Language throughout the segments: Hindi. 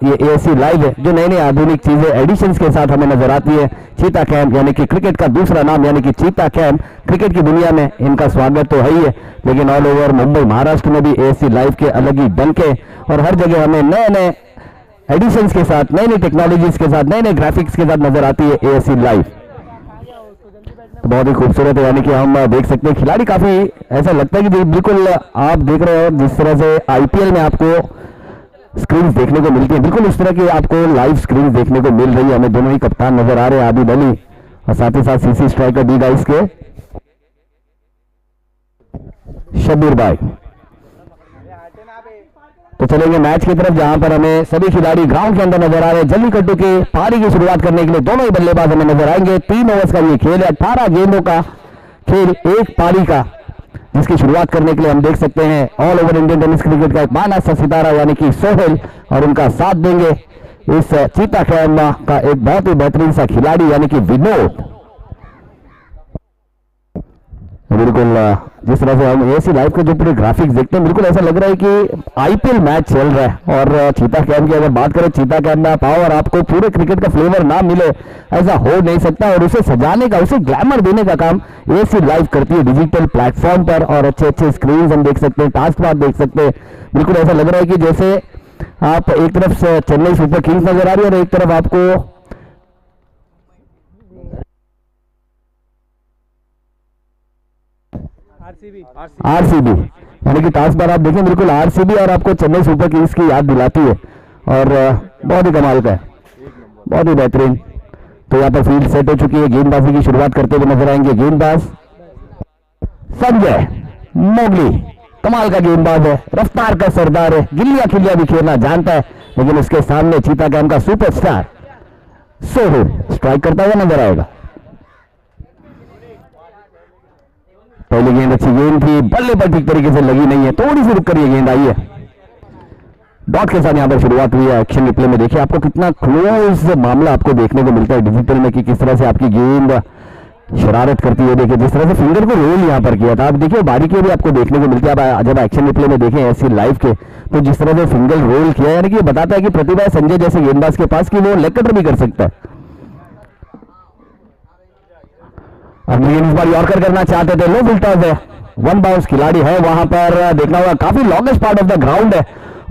ये ASC लाइव है, जो नई नई आधुनिक चीजें एडिशंस के साथ हमें नजर आती है। चीता कैंप यानी कि क्रिकेट का दूसरा नाम यानी कि चीता कैंप, क्रिकेट की दुनिया में इनका स्वागत तो है ही है, लेकिन ऑल ओवर मुंबई महाराष्ट्र में भी ASC लाइव के अलग ही डंके और हर जगह हमें नए नए एडिशंस के साथ, नई नई टेक्नोलॉजीज के साथ, नए नए ग्राफिक्स के साथ नजर आती है ASC लाइव। तो बहुत ही खूबसूरत है, यानी कि हम देख सकते हैं खिलाड़ी काफी, ऐसा लगता है कि बिल्कुल आप देख रहे हो जिस तरह से IPL में आपको स्क्रीन देखने को मिलती है, बिल्कुल उस तरह की आपको लाइव स्क्रीन देखने को मिल रही है। हमें दोनों ही कप्तान नजर आ रहे हैं, आबिद अली और साथ ही साथ CC स्ट्राइकर डी गाइस के शब्बीर भाई। तो चलेंगे मैच की तरफ, जहां पर हमें सभी खिलाड़ी ग्राउंड के अंदर नजर आ रहे हैं। जल्लीकट्टू की पारी की शुरुआत करने के लिए दोनों ही बल्लेबाज हमें नजर आएंगे। 3 ओवर्स का ये खेल है, 18 गेंदों का खेल, एक पारी का, जिसकी शुरुआत करने के लिए हम देख सकते हैं all over Indian tennis cricket का एक माना सा सितारा यानी कि सोहेल, और उनका साथ देंगे इस चीता कैंप का एक बहुत ही बेहतरीन सा खिलाड़ी यानी कि विनोद। बिल्कुल जिस तरह से हम ASC लाइव के जो पूरे ग्राफिक्स देखते हैं, बिल्कुल ऐसा लग रहा है कि IPL मैच चल रहा है। और चीता कैंप की अगर बात करें, चीता कैंप में पावर आपको पूरे क्रिकेट का फ्लेवर ना मिले ऐसा हो नहीं सकता, और उसे सजाने का, उसे ग्लैमर देने का काम ASC लाइव करती है डिजिटल प्लेटफॉर्म पर। और अच्छे अच्छे स्क्रीन हम देख सकते हैं, टास्क बार देख सकते हैं, बिल्कुल ऐसा लग रहा है कि जैसे आप एक तरफ से चेन्नई सुपर किंग्स नजर आ रही है और एक तरफ आपको RCB यानी कि टास्क बार आप देखें, बिल्कुल RCB और आपको चेन्नई सुपर किंग्स की याद दिलाती है, और बहुत ही कमाल का है, बहुत ही बेहतरीन। तो यहाँ पर फील्ड सेट हो चुकी है, गेंदबाजी की शुरुआत करते हुए नजर आएंगे गेंदबाज संजय मोगली। कमाल का गेंदबाज है, रफ्तार का सरदार है, गिल्लियां खिल्लियां भी खेलना जानता है, लेकिन उसके सामने चीता कैंप का सुपरस्टार सोहेल स्ट्राइक करता हुआ नजर आएगा। पहली गेंद अच्छी गेंद थी, बल्ले पर ठीक तरीके से लगी नहीं है, थोड़ी सी रुक कर ये गेंद आई है। डॉट के साथ यहां पर शुरुआत हुई है। एक्शन रिप्ले में देखिए आपको कितना क्लोज मामला आपको देखने को मिलता है डिजिटल में, कि किस तरह से आपकी गेंद शरारत करती है। देखिए जिस तरह से फिंगर को रोल यहां पर किया था, आप देखिए बारीकी भी आपको देखने को मिलती है। जब एक्शन रिप्ले में देखें ASC लाइव के, तो जिस तरह से फिंगर रोल किया, यानी कि बताता है कि प्रतिभा संजय जैसे गेंदबाज के पास कि वो लेग कटर भी कर सकता है। अब इस बार यॉर्कर करना चाहते थे, लो फिल्टर्स है, 1 बाउंस खिलाड़ी है वहां पर, देखना होगा काफी longest part of the ground है,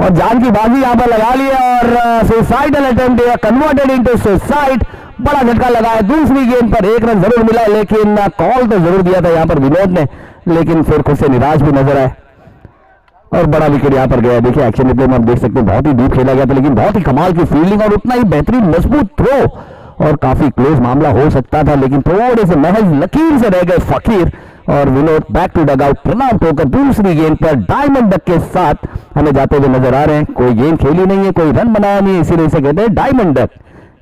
और जान की बाजी यहां पर लगा ली है, और suicidal attempt converted into suicide. बड़ा झटका लगा है, दूसरी गेंद पर 1 रन जरूर मिला, लेकिन कॉल तो जरूर दिया था यहां पर विनोद ने, लेकिन फिर खुद से निराश भी नजर आए और बड़ा विकेट यहां पर गया। देखिए एक्शन रिप्ले में आप देख सकते हैं बहुत ही डीप खेला गया था, लेकिन बहुत ही कमाल की फील्डिंग और उतना ही बेहतरीन मजबूत थ्रो, और काफी क्लोज मामला हो सकता था, लेकिन थोड़े से महज लकीर से रह गए फकीर, और Vinod back to dugout pronounce होकर दूसरी गेंद पर डायमंड डक के साथ हमें जाते हुए नजर आ रहे हैं। कोई गेंद खेली नहीं है, कोई रन बनाया नहीं है, इसीलिए इसे कहते हैं डायमंड डक,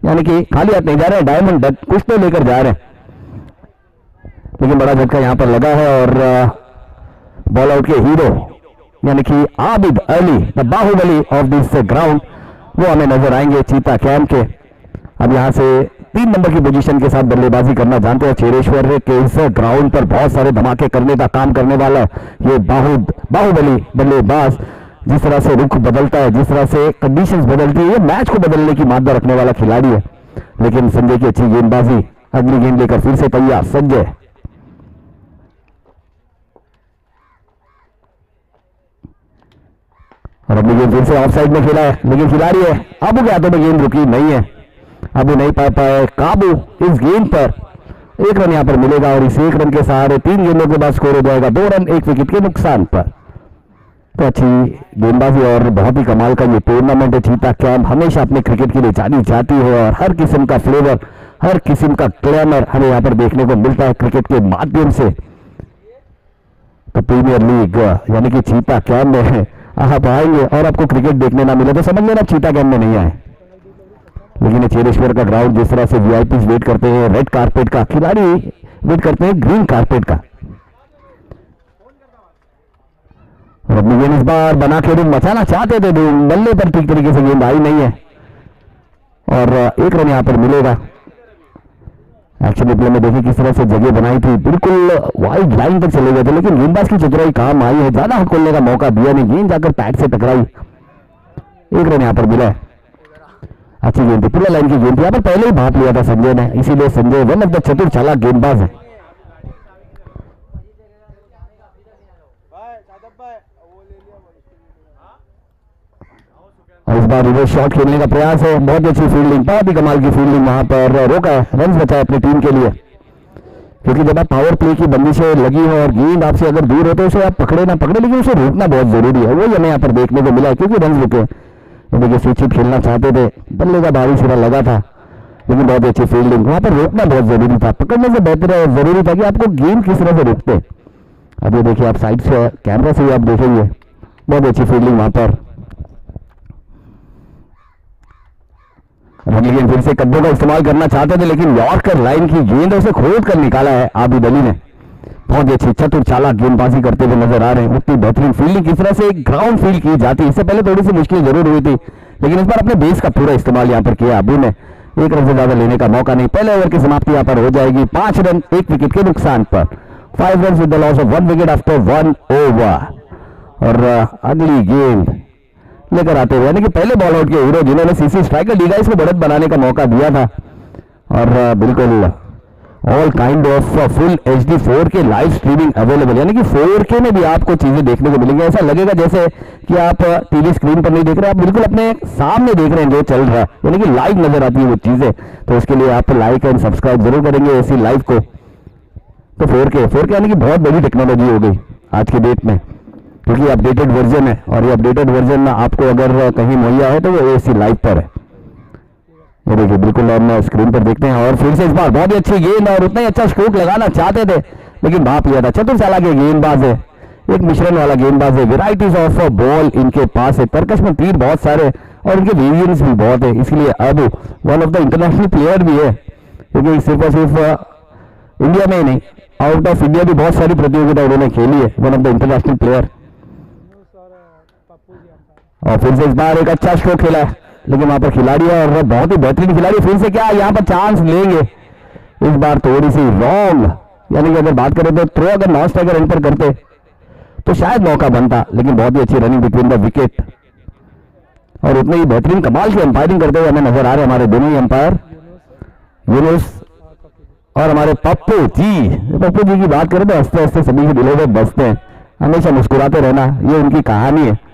यानी कि खाली हाथ नहीं जा रहे हैं, डायमंड डक कुछ तो लेकर जा रहे हैं। लेकिन बड़ा झटका यहां पर लगा है, और बॉल आउट के हीरो यानी कि Abid Ali, the Baahubali of this ground, वो हमें नजर आएंगे चीता कैंप के। अब यहां से 3 नंबर की पोजीशन के साथ बल्लेबाजी करना जानते हैं चेरेश्वर के इस ग्राउंड पर बहुत सारे धमाके करने का काम करने वाला ये बाहुबली बल्लेबाज। जिस तरह से रुख बदलता है, जिस तरह से कंडीशंस बदलती है, ये मैच को बदलने की मादा रखने वाला खिलाड़ी है। लेकिन संजय की अच्छी गेंदबाजी, अगली गेंद लेकर फिर से तैयार संजय, और अपनी गेंद फिर से ऑफ साइड में खेला है, लेकिन खिलाड़ी है अब के हाथों में गेंद रुकी नहीं है, अब नहीं पा पाए काबू इस गेंद पर। 1 रन यहां पर मिलेगा, और इस 1 रन के सहारे 3 गेंदों के बाद स्कोर हो जाएगा 2 रन 1 विकेट के नुकसान पर। तो अच्छी गेंदबाजी और बहुत ही कमाल का ये टूर्नामेंट है। चीता कैंप हमेशा अपने क्रिकेट के लिए जानी जाती है, और हर किस्म का फ्लेवर, हर किस्म का ग्लैमर हमें यहाँ पर देखने को मिलता है क्रिकेट के माध्यम से। तो प्रीमियर लीग यानी कि चीता कैंप में आप आएंगे और आपको क्रिकेट देखने ना मिले तो समझ लेना चीता कैंप में नहीं आए। लेकिन ये चेरेश्वर का ग्राउंड, जिस तरह से वीआईपी वेट करते हैं रेड कारपेट का, खिलाड़ी वेट करते हैं ग्रीन कारपेट का। और अपनी गेंद इस बार बना के धूम मचाना चाहते थे, धूम बल्ले पर ठीक तरीके से गेंद आई नहीं है, और 1 रन यहां पर मिलेगा। एक्शन रिप्ले में देखिए किस तरह से जगह बनाई थी, बिल्कुल वाइड लाइन तक चले गए थे, लेकिन गेंदबाज की चतुराई काम आई है, ज्यादा हट खोलने का मौका दिया नहीं, गेंद जाकर पैड से टकराई। 1 रन यहां पर मिला है। अच्छी गेंद थी, पूरा लाइन की गेंद थी, यहाँ पर पहले ही भाप लिया था संजय ने, इसीलिए संजय वन ऑफ द चतुर चालाक गेंदबाज है। और इस बार रिवर्स शॉट खेलने का प्रयास है, बहुत ही अच्छी फील्डिंग, बहुत ही कमाल की फील्डिंग, वहां पर रोका है, रन बचाए अपनी टीम के लिए। क्योंकि जब आप पावर प्ले की बंदिशें लगी हो और गेंद आपसे अगर दूर हो तो उसे आप पकड़े ना पकड़े, लेकिन उसे रोकना बहुत जरूरी है, वही हमें यहाँ पर देखने को मिला है। क्योंकि रन रुके, देखिए स्विच खेलना चाहते थे, बल्ले का भारी सिरा लगा था, लेकिन बहुत ही अच्छी फील्डिंग, वहां पर रोकना बहुत जरूरी था, पकड़ने से बेहतर जरूरी था कि आपको गेंद किस तरह से रोकते। अब ये देखिए आप साइड से कैमरा से ही आप देखेंगे, बहुत अच्छी फील्डिंग वहां पर। लेकिन फिर से कद्दू का इस्तेमाल करना चाहते थे, लेकिन यॉर्कर लाइन की गेंद उसे खोद कर निकाला है आबिद अली ने। बहुत ही अच्छी चतुर चालाक गेंदबाजी करते हुए नजर आ रहे हैं। उतनी बेहतरीन फील्डिंग किस तरह से एक ग्राउंड फील्ड की जाती है, इससे पहले थोड़ी सी मुश्किल जरूर हुई थी, लेकिन इस बार अपने बेस का पूरा इस्तेमाल यहाँ पर किया अबू ने। एक रन से ज्यादा लेने का मौका नहीं, पहले ओवर की समाप्ति यहाँ पर हो जाएगी 5 रन 1 विकेट के नुकसान पर, 5 run with the loss of 1 wicket after 1 over. और अगली गेंद लेकर आते हुए, यानी कि पहले बॉल आउट के हीरो जिन्होंने सीसी स्ट्राइकर डिवाइस को बढ़त बनाने का मौका दिया था, और बिल्कुल all kind of full HD 4K live streaming available, यानी कि 4K में भी आपको चीजें देखने को मिलेंगी। ऐसा लगेगा जैसे कि आप टीवी स्क्रीन पर नहीं देख रहे, आप बिल्कुल अपने सामने देख रहे हैं जो चल रहा है, यानी कि लाइव नजर आती है वो चीजें। तो उसके लिए आप लाइक एंड सब्सक्राइब जरूर करेंगे ऐसी लाइव को। तो 4K यानी कि बहुत बड़ी टेक्नोलॉजी हो गई आज की डेट में, क्योंकि अपडेटेड वर्जन है, और ये अपडेटेड वर्जन आपको अगर कहीं मुहैया है तो वो AC लाइव पर है। ये देखिए बिल्कुल हम स्क्रीन पर देखते हैं। और फिर से इस बार बहुत ही अच्छी गेंद, और उतना ही अच्छा स्ट्रोक लगाना चाहते थे लेकिन भाप लिया था। चतुर चालाक के गेंदबाज है, एक मिश्रण वाला गेंदबाज है, वेराइटीज ऑफ बॉल इनके पास है, तरकश में तीर बहुत सारे और इनके वेरिएंट्स भी बहुत है, इसलिए अब one of the international player भी है। क्योंकि सिर्फ और सिर्फ इंडिया में ही नहीं, आउट ऑफ इंडिया भी बहुत सारी प्रतियोगिता उन्होंने खेली है, one of the international player. और फिर से इस बार एक अच्छा स्ट्रोक खेला है, लेकिन वहां पर खिलाड़ी है और बहुत ही बेहतरीन खिलाड़ी, फिर से क्या यहाँ पर चांस लेंगे। इस बार थोड़ी सी रॉन्ग, यानी कि अगर बात करें तो थ्रो अगर नॉन स्ट्राइकर एंड पर करते तो शायद मौका बनता, लेकिन बहुत ही अच्छी रनिंग बिटवीन द विकेट, और उतने ही बेहतरीन कमाल की अंपायरिंग करते हुए हमें नजर आ रहे हैं हमारे दोनों ही अंपायर, यूनुस और हमारे पप्पू जी। पप्पू जी की बात करें तो हंसते हंसते सभी के दिलों में बसते हैं, हमेशा मुस्कुराते रहना, ये उनकी कहानी है।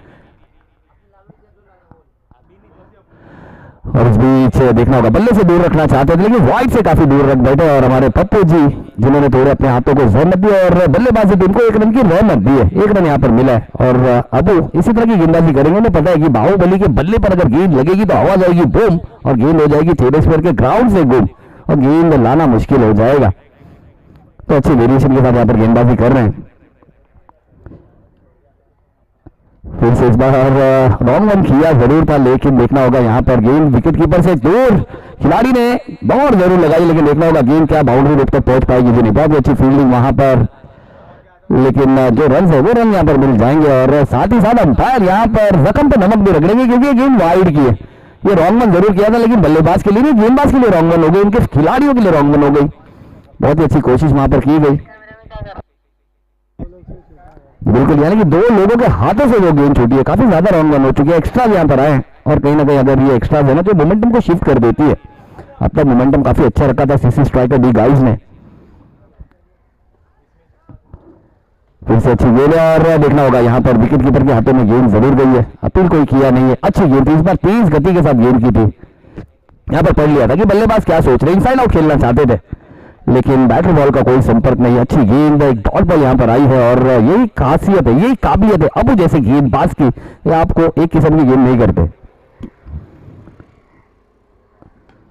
और इस बीच देखना होगा, बल्ले से दूर रखना चाहते थे लेकिन वाइड से काफी दूर रख बैठे, और हमारे पप्पू जी जिन्होंने थोड़े अपने हाथों को जहमत दी और बल्लेबाजी टीम को 1 रन की रहमत दी है, 1 रन यहाँ पर मिला है। और अबू इसी तरह की गेंदबाजी करेंगे, उन्हें पता है कि बाहुबली के बल्ले पर अगर गेंद लगेगी तो आवाज आएगी बूम, और गेंद हो जाएगी थोड़े स्क्वायर के ग्राउंड से गुम, और गेंद लाना मुश्किल हो जाएगा। तो अच्छी वेरिएशन के साथ यहाँ पर गेंदबाजी कर रहे हैं। फिर से इस बार रॉन्ग वन किया जरूर था, लेकिन देखना होगा यहाँ पर गेंद विकेट कीपर से दूर, खिलाड़ी ने बहुत जरूर लगाई, लेकिन देखना होगा गेंद क्या बाउंड्री रोड तक पहुंच पाएगी कि नहीं। बहुत अच्छी फील्डिंग वहां पर, लेकिन जो रन है वो रन यहाँ पर मिल जाएंगे, और साथ ही साथ अंपायर यहाँ पर जख्म पे नमक भी रगड़ेंगे, क्योंकि ये गेंद वाइड की है। ये रॉन्ग वन जरूर किया था, लेकिन बल्लेबाज के लिए नहीं, गेंदबाज के लिए रॉन्ग वन हो गई, उनके खिलाड़ियों के लिए रॉन्ग वन हो गई। बहुत ही अच्छी कोशिश वहां पर की गई, बिल्कुल, यानी कि 2 लोगों के हाथों से वो गेंद छूटी है, काफी ज्यादा रॉन्ग रन हो चुकी है, एक्स्ट्रा यहाँ पर आए, और कहीं ना कहीं अगर ये एक्स्ट्रा है ना तो मोमेंटम को शिफ्ट कर देती है। अब तक मोमेंटम काफी अच्छा रखा था सीसी स्ट्राइकर डी गाइस ने। फिर से अच्छी गेंद है, और देखना होगा यहाँ पर विकेट कीपर के हाथों में गेंद जरूर गई है, अपील कोई किया नहीं है, अच्छी गेंद थी, इस बार तेज गति के साथ गेंद की थी। यहाँ पर पढ़ लिया था कि बल्लेबाज क्या सोच रहे, इनसाइड आउट खेलना चाहते थे, लेकिन बैटर बॉल का कोई संपर्क नहीं। अच्छी गेंद, एक डॉट बॉल यहाँ पर आई है, और यही खासियत है, यही काबिलियत है अबू जैसे गेंदबाज की, ये आपको एक किस्म की गेंद नहीं करते।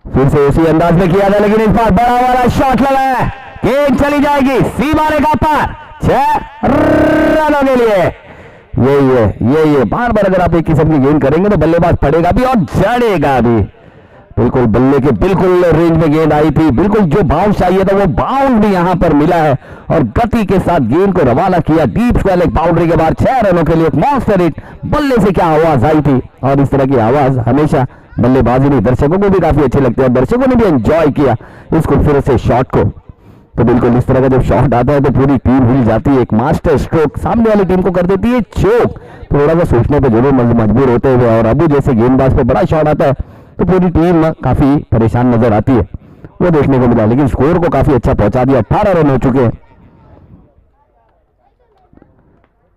फिर से उसी अंदाज में किया था, लेकिन इस बार बड़ा वाला शॉट लगा है, गेंद चली जाएगी सीमा रेखा पार, 6 रनों के लिए। यही है बार बार अगर आप एक किस्म की गेंद करेंगे तो बल्लेबाज पड़ेगा भी और जड़ेगा भी। बिल्कुल बल्ले के बिल्कुल रेंज में गेंद आई थी, बिल्कुल जो बाउंस चाहिए था वो बाउंस भी यहां पर मिला है, और गति के साथ गेंद को रवाना किया डीप स्क्वायर लेग बाउंड्री के बाद 6 रनों के लिए एक मॉन्स्टर हिट। बल्ले से क्या आवाज आई थी, और इस तरह की आवाज हमेशा बल्लेबाजी नहीं, दर्शकों को भी काफी अच्छी लगती है, और दर्शकों ने भी एंजॉय किया इस खूबसूरत से शॉट को। तो बिल्कुल इस तरह का जब शॉट आता है तो पूरी टीम हिल जाती है, एक मास्टर स्ट्रोक सामने वाली टीम को कर देती है चोक। थोड़ा सा सोचने पर जरूर मजबूर होते हुए, और अबू जैसे गेंदबाज पे बड़ा शॉट आता है तो पूरी टीम काफी परेशान नजर आती है, वो देखने को मिला। लेकिन स्कोर को काफी अच्छा पहुंचा दिया, 18 रन हो चुके हैं।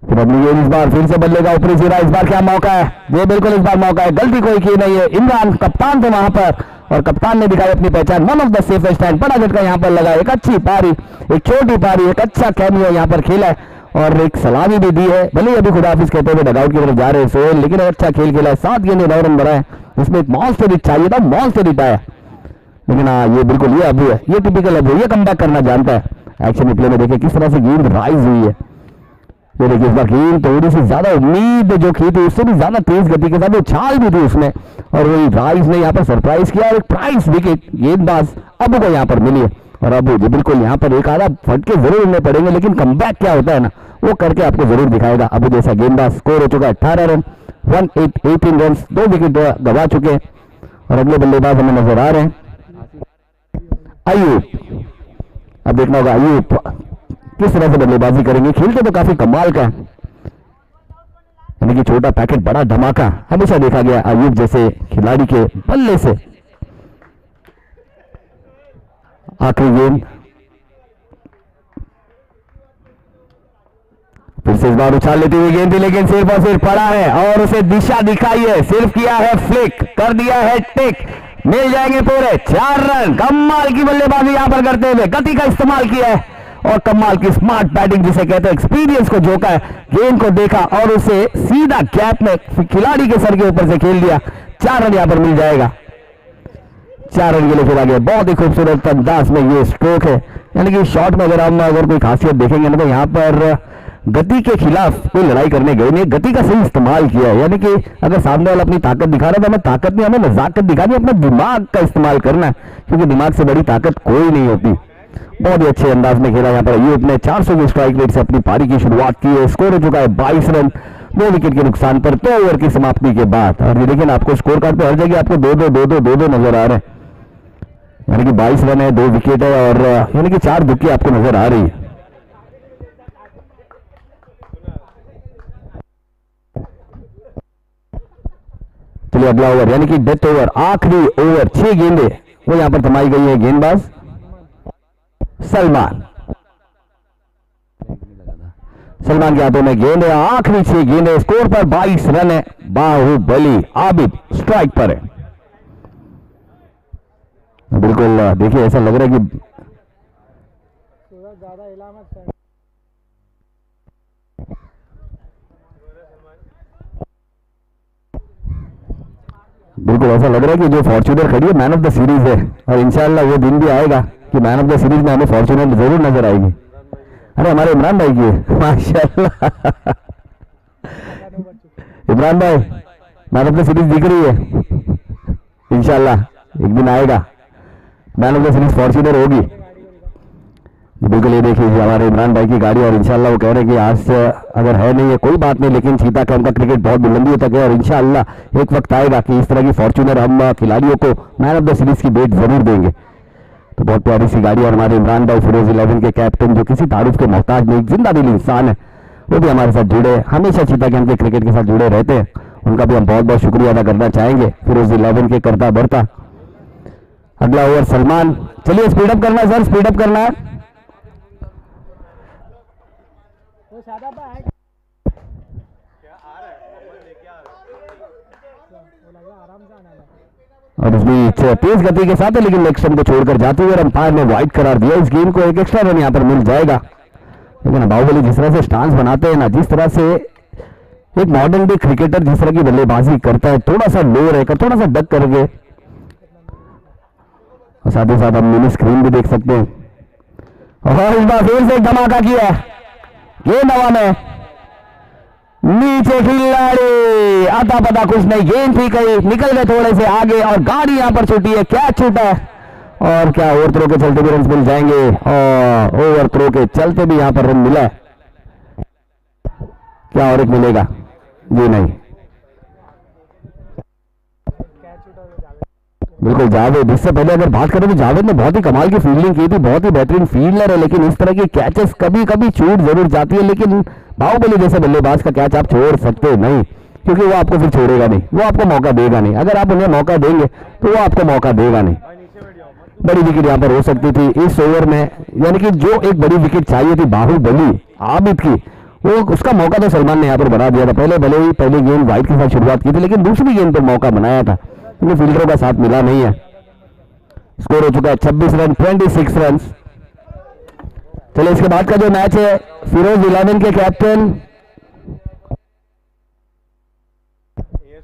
फिर अपनी गेंद इस बार फिर से बदलेगा ऊपरी सिरा, इस बार क्या मौका है, ये बिल्कुल इस बार मौका है, गलती कोई की नहीं है। इमरान कप्तान थे वहां पर और कप्तान ने दिखाई अपनी पहचान, one of the safest and बड़ा झटका यहां पर लगा। एक अच्छी पारी, एक छोटी पारी, एक अच्छा कैमियो यहां पर खेला है और एक सलामी भी दी है। भले ही अभी खुदाफिज कहते हुए डगआउट की तरफ जा रहे हैं सोहेल, लेकिन अच्छा खेल खेला है। 7 गेंदे 9 रन बनाए, इसमें एक मॉन्स्टर हिट चाहिए था, मॉन्स्टर हिट आया। लेकिन हाँ, ये बिल्कुल ये अबू है, ये टिपिकल अबू, ये कमबैक करना जानता है। एक्शन प्ले में देखिए किस तरह से गेंद राइज हुई है। ये देखिए इस बार गेंद थोड़ी सी ज्यादा उम्मीद जो की थी उससे भी ज्यादा तेज गति के साथ उछाल भी थी उसमें, और वही राइज ने यहाँ पर सरप्राइज किया और एक प्राइस विकेट गेंदबाज अबू को यहाँ पर मिली है। और अबू जी बिल्कुल यहाँ पर एक आधा फटके जरूर उन्हें पड़ेंगे, लेकिन कमबैक क्या होता है ना, वो करके आपको जरूर दिखाएगा। अबू जैसा गेंदबाज। स्कोर हो चुका है 18 रन, 18 रन, 2 विकेट गवा चुके हैं और अगले बल्लेबाज हमें नजर आ रहे हैं अयूब। अब देखना होगा अयूब किस तरह से बल्लेबाजी करेंगे। खेलते तो काफी कमाल का है, यानी कि छोटा पैकेट बड़ा धमाका हमेशा देखा गया अयूब जैसे खिलाड़ी के बल्ले से। आखिरी गेंद फिर से इस बार उछाल लेती हुई गेंद थी, लेकिन सिर्फ और सिर्फ पड़ा है और उसे दिशा दिखाई है, सिर्फ किया है फ्लिक, कर दिया है टिक, मिल जाएंगे पूरे 4 रन। कमाल की बल्लेबाजी यहां पर करते हुए, गति का इस्तेमाल किया है और कमाल की स्मार्ट बैटिंग जिसे कहते हैं, एक्सपीरियंस को झोंका है, गेंद को देखा और उसे सीधा गैप में खिलाड़ी के सर के ऊपर से खेल दिया। 4 रन यहां पर मिल जाएगा, 4 रन के लिए खेला गया। बहुत ही खूबसूरत अंदाज में ये स्ट्रोक है, यानी कि शॉट में अगर कोई खासियत देखेंगे ना तो यहाँ पर गति के खिलाफ कोई लड़ाई करने गए नहीं, गति का सही इस्तेमाल किया है। यानी कि अगर सामने वाला अपनी ताकत दिखा रहा है तो हमें ताकत नहीं, हमें नजाकत दिखानी है, अपने दिमाग का इस्तेमाल करना है, क्योंकि दिमाग से बड़ी ताकत कोई नहीं होती। बहुत ही अच्छे अंदाज में खेला यहाँ पर अयूब ने। 400 की स्ट्राइक रेट से अपनी पारी की शुरुआत की है। स्कोर हो चुका है 22 रन, 2 विकेट के नुकसान पर 2 ओवर की समाप्ति के बाद। और ये देखिए आपको स्कोर कार्ड पे हर जगह आपको 2-2 नजर आ रहे हैं, यानी कि 22 रन है, 2 विकेट है और यानी कि 4 दुक्की आपको नजर आ रही है। चलिए अगला ओवर यानी कि डेथ ओवर, आखिरी ओवर, 6 गेंदे वो यहां पर थमाई गई है। गेंदबाज सलमान के हाथों में गेंद है, आखिरी 6 गेंदे, स्कोर पर 22 रन है। बाहुबली आबिद स्ट्राइक पर है। बिल्कुल देखिए ऐसा लग रहा है कि बिल्कुल ऐसा लग रहा है कि जो फॉर्च्यूनर खड़ी है मैन ऑफ द सीरीज है, और इंशाल्लाह वो दिन भी आएगा कि मैन ऑफ द सीरीज में हमें फॉर्च्यूनर जरूर नजर आएगी। अरे हमारे इमरान भाई की माशाल्लाह, इमरान भाई मैन ऑफ द सीरीज दिख रही है, इंशाल्लाह एक दिन आएगा man of the series Fortuner होगी। बिल्कुल ये देखिए हमारे इमरान भाई की गाड़ी, और इंशाल्लाह वो कह रहे हैं कि आज से अगर है नहीं है कोई बात नहीं, लेकिन चीता का उनका क्रिकेट बहुत बुलंदियों तक है और इंशाल्लाह एक वक्त आएगा कि इस तरह की फॉर्च्यूनर हम खिलाड़ियों को मैन ऑफ द सीरीज की बेट जरूर देंगे। तो बहुत प्यारी सी गाड़ी, और हमारे इमरान भाई फिरोज 11 के कैप्टन जो किसी तारुफ के मोहताज नहीं, जिंदा दिल इंसान है, वो भी हमारे साथ जुड़े, हमेशा चीता के हमके क्रिकेट के साथ जुड़े रहते हैं। उनका भी हम बहुत बहुत शुक्रिया अदा करना चाहेंगे, फिरोज 11 के करता बढ़ता। अगला ओवर सलमान, चलिए स्पीडअप करना है सर, स्पीडअप करना है। और इसमें तेज गति के साथ है, लेकिन लेग स्टंप को छोड़कर जाते हुए अंपायर ने वाइड करार दिया। इस गेंद को एक एक्स्ट्रा रन यहां पर मिल जाएगा। लेकिन बाहुबली जिस तरह से स्टांस बनाते हैं ना, जिस तरह से एक मॉडर्न डे क्रिकेटर जिस तरह की बल्लेबाजी करता है, थोड़ा सा लो रहकर, थोड़ा सा डक करके, और साथ ही साथ हम मिनी स्क्रीन भी देख सकते हैं। और इस बार फिर से एक धमाका किया, गेंद हवा में, नीचे खिलाड़ी, आता पता कुछ नहीं, गेंद थी कहीं, निकल गए थोड़े से आगे और गाड़ी यहां पर छूटी है, कैच छूटा है। और क्या ओवर थ्रो के चलते भी रन मिल जाएंगे, और ओवर थ्रो के चलते भी यहां पर रन मिला है। क्या और एक मिलेगा? जी नहीं, बिल्कुल जावेद। इससे पहले अगर बात करें तो जावेद ने बहुत ही कमाल की फील्डिंग की थी, बहुत ही बेहतरीन फील्डर है, लेकिन इस तरह की कैचेस कभी कभी छूट जरूर जाती है। लेकिन बाहुबली जैसे बल्लेबाज का कैच आप छोड़ सकते नहीं, क्योंकि वो आपको फिर छोड़ेगा नहीं, वो आपको मौका देगा नहीं। अगर आप उन्हें मौका देंगे तो वो आपको मौका देगा नहीं। बड़ी विकेट यहां पर हो सकती थी इस ओवर में, यानी कि जो एक बड़ी विकेट चाहिए थी बाहुबली आबिद की, वो उसका मौका तो सलमान ने यहां पर बना दिया था। पहले भले ही पहली गेंद वाइड के साथ शुरुआत की थी, लेकिन दूसरी गेंद पर मौका बनाया था, क्योंकि फील्डरों का साथ मिला नहीं है। स्कोर हो चुका है 26 रन, 26 रन। चलिए इसके बाद का जो मैच है, फिरोज 11 के कैप्टन,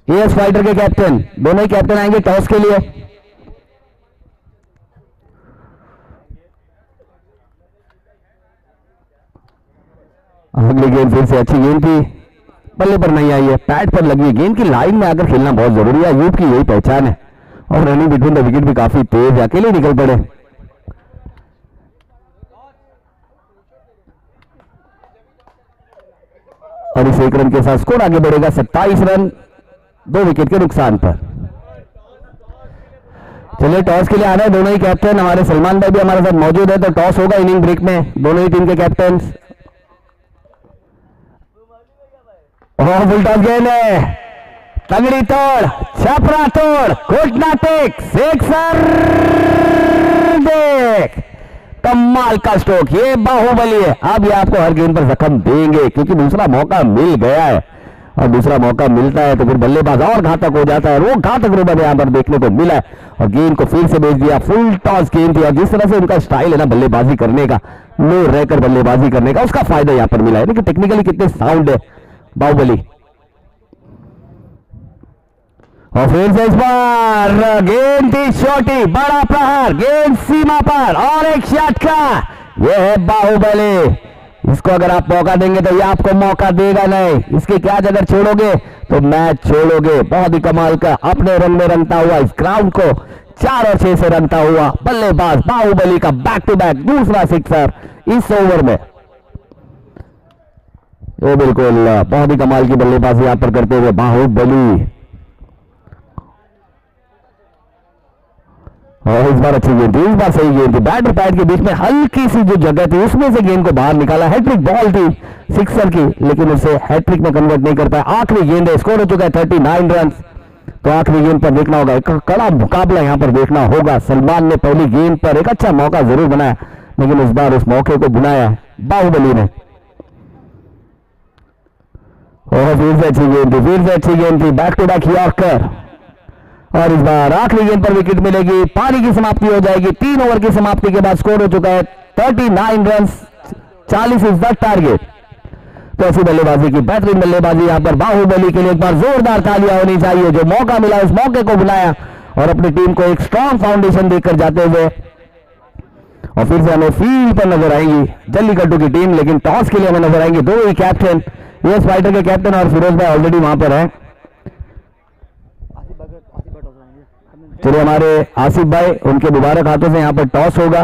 एएस फाइटर के कैप्टन, दोनों ही कैप्टन आएंगे टॉस के लिए। अगली गेंद फिर से अच्छी गेंद थी, बल्ले पर नहीं आई है, पैड पर लगी है। गेंद की लाइन में आकर खेलना बहुत जरूरी है, अयूब की यही पहचान है। और रनिंग बिटवीन द विकेट भी काफी तेज है, अकेले निकल पड़े। और इस 1 रन के साथ स्कोर आगे बढ़ेगा 27 रन, 2 विकेट के नुकसान पर। चलिए टॉस के लिए आ रहे हैं दोनों ही कैप्टन, हमारे सलमान भाई भी हमारे साथ मौजूद है। तो टॉस होगा इनिंग ब्रेक में, दोनों ही टीम के कैप्टन। फुल टॉस गेंद है, तगड़ी तोड़, छपरा तोड़, घुटना टेक, सिक्सर देख, कमाल का स्ट्रोक, ये बाहुबली है। अब ये आपको हर गेंद पर जख्म देंगे, क्योंकि दूसरा मौका मिल गया है, और दूसरा मौका मिलता है तो फिर बल्लेबाज और घातक हो जाता है। वो घातक रूप यहां पर देखने को मिला है, और गेंद को फिर से भेज दिया। फुल टॉस गेंद थी, और जिस तरह से उनका स्टाइल है ना बल्लेबाजी करने का, लो रहकर बल्लेबाजी करने का, उसका फायदा यहां पर मिला है। लेकिन टेक्निकली कितने साउंड है बाहुबली। और फिर से इस बार गेंद थी छोटी, बड़ा प्रहार, गेंद सीमा पर, और एक शॉट का, यह है बाहुबली। इसको अगर आप मौका देंगे तो ये आपको मौका देगा नहीं, इसकी कैच अगर छोड़ोगे तो मैच छोड़ोगे। बहुत ही कमाल का अपने रंग में रंगता हुआ इस ग्राउंड को 4 और 6 से रंगता हुआ बल्लेबाज बाहुबली का बैक टू बैक दूसरा सिक्सर इस ओवर में। वो बिल्कुल बहुत ही कमाल की बल्लेबाजी यहां पर करते हुए बाहुबली। और इस बार अच्छी गेंद थी, इस बार सही गेंद थी, बैटर पैड के बीच में हल्की सी जो जगह थी उसमें से गेंद को बाहर निकाला। हैट्रिक बॉल थी सिक्सर की, लेकिन उसे हैट्रिक में कन्वर्ट नहीं कर पाया। आखिरी गेंद है, स्कोर हो चुका है 39 रन। तो आखिरी गेंद पर देखना होगा, एक कड़ा मुकाबला यहां पर देखना होगा। सलमान ने पहली गेंद पर एक अच्छा मौका जरूर बनाया, लेकिन इस बार उस मौके को बुलाया बाहुबली ने। और फिर से अच्छी गेंद थी, फिर से अच्छी गेंद थी, बैक टू बैक यॉर्कर। और इस बार आखिरी गेंद पर विकेट मिलेगी, पारी की समाप्ति हो जाएगी। 3 ओवर की समाप्ति के बाद स्कोर हो चुका है 39 रन, 40 इज द टारगेट। तो ऐसी बल्लेबाजी की बेहतरीन बल्लेबाजी यहां पर बाहुबली के लिए एक बार जोरदार तालियां होनी चाहिए। जो मौका मिला उस मौके को बुलाया और अपनी टीम को एक स्ट्रॉन्ग फाउंडेशन देकर जाते हुए। और फिर से हमें फील्ड पर नजर आएंगी जल्लीकट्टू की टीम, लेकिन टॉस के लिए हमें नजर आएंगे दो ही कैप्टन, एएस फाइटर के कैप्टन और फिरोज भाई ऑलरेडी वहां पर है। चलिए हमारे आसिफ भाई, उनके मुबारक हाथों से यहाँ पर टॉस होगा।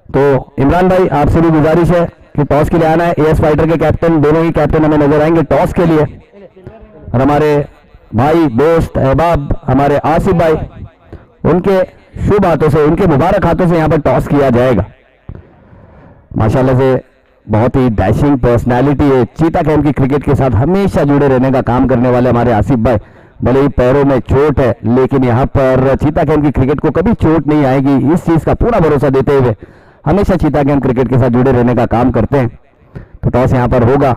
तो इमरान भाई आपसे भी गुजारिश है कि टॉस के लिए आना है। एएस फाइटर के कैप्टन, दोनों ही कैप्टन हमें नजर आएंगे टॉस के लिए। और हमारे भाई दोस्त अहबाब हमारे आसिफ भाई, उनके शुभ हाथों से, उनके मुबारक हाथों से यहाँ पर टॉस किया जाएगा। माशाल्लाह से बहुत ही डैशिंग पर्सनालिटी है, चीता कैंप की क्रिकेट के साथ हमेशा जुड़े रहने का काम करने वाले हमारे आसिफ भाई। भले ही पैरों में चोट है, लेकिन यहाँ पर चीता कैंप की क्रिकेट को कभी चोट नहीं आएगी, इस चीज का पूरा भरोसा देते हुए हमेशा चीता कैंप क्रिकेट के साथ जुड़े रहने का काम करते हैं। तो टॉस यहाँ पर होगा।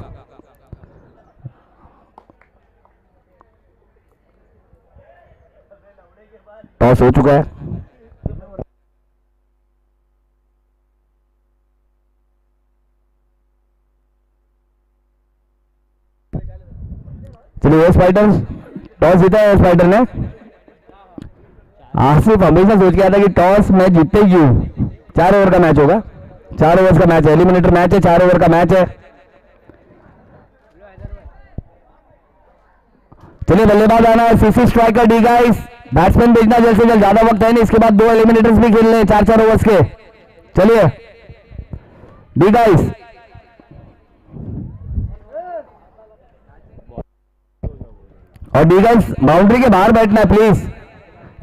टॉस हो चुका है। चलिए एएस फाइटर्स, टॉस जीता है एएस फाइटर ने। आसिफ हमेशा सोच के आता कि टॉस मैच जीतते क्यों। 4 ओवर का मैच होगा, 4 ओवर का मैच है, एलिमिनेटर मैच है, 4 ओवर का मैच है। चलिए बल्लेबाज आना है, CC striker D guys, batsman भेजना जल्द से जल्द, ज्यादा वक्त है नहीं, इसके बाद 2 एलिमिनेटर्स भी खेलने 4-4 ओवर्स के। चलिए डी गाइस, और डी गाइस बाउंड्री के बाहर बैठना है प्लीज।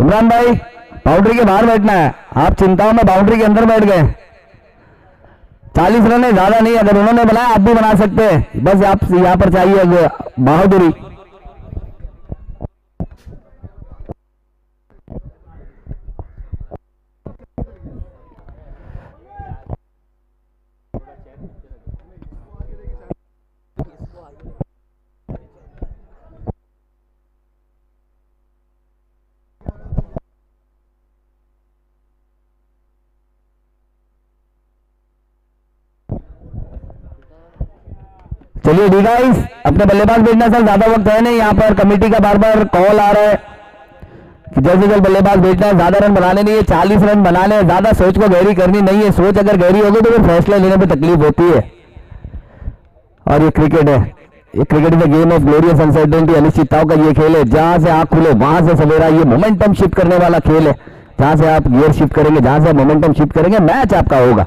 इमरान भाई बाउंड्री के बाहर बैठना है, आप चिंताओं में बाउंड्री के अंदर बैठ गए। 40 रन है, ज्यादा नहीं, अगर उन्होंने बनाया आप भी बना सकते हैं, बस आप यहां पर चाहिए बहादुरी। चलिए डी गाइस, अपने बल्लेबाज भेजना सर, ज्यादा वक्त है नहीं, यहाँ पर कमेटी का बार बार कॉल आ रहा है कि जल्द से जल्द बल्लेबाज भेजना है, ज्यादा रन बनाने नहीं है, 40 रन बनाने हैं, ज्यादा सोच को गहरी करनी नहीं है, सोच अगर गहरी होगी तो फिर फैसले लेने में तकलीफ होती है। और ये क्रिकेट है, ये cricket is a game of glorious uncertainty, अनिश्चितताओं का ये खेल है, जहां से आंख खुले वहां से सवेरा, ये मोमेंटम शिफ्ट करने वाला खेल है, जहां से आप गियर शिफ्ट करेंगे, जहां से आप मोमेंटम शिफ्ट करेंगे, मैच आपका होगा।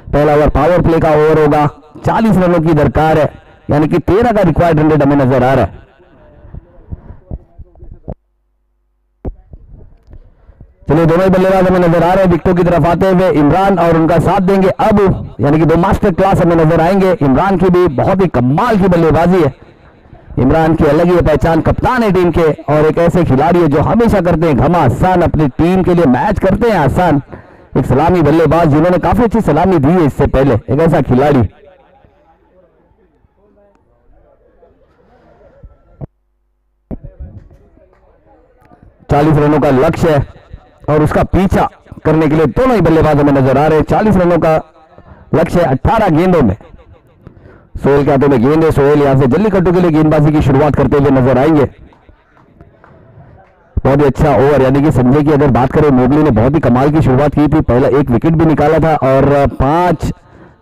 पहला ओवर पावर प्ले का ओवर होगा, 40 रनों की दरकार है, यानी कि 13 का रिक्वायर्ड रन रेट हमें नजर आ रहा है। चलिए दोनों ही बल्लेबाज हमें नजर आ रहे हैं विकेटों की तरफ आते हुए, इमरान और उनका साथ देंगे अब, यानी कि दो मास्टर क्लास हमें नजर आएंगे। इमरान की भी बहुत ही कमाल की बल्लेबाजी है, इमरान की अलग ही पहचान, कप्तान है टीम के, और एक ऐसे खिलाड़ी है जो हमेशा करते हैं घमासान, अपनी टीम के लिए मैच करते हैं आसान। एक सलामी बल्लेबाज जिन्होंने काफी अच्छी सलामी दी है इससे पहले, एक ऐसा खिलाड़ी। चालीस रनों का लक्ष्य है और उसका पीछा करने के लिए दोनों ही बल्लेबाज हमें नजर आ रहे हैं। 40 रनों का लक्ष्य है 18 गेंदों में। सोहेल के हाथों में गेंद है, सोहेल यहां से जल्लीकट्टू के लिए गेंदबाजी की शुरुआत करते हुए नजर आएंगे। बहुत ही अच्छा ओवर, यानी कि संजय की अगर बात करें, मोगली ने बहुत ही कमाल की शुरुआत की थी, पहला एक विकेट भी निकाला था और 5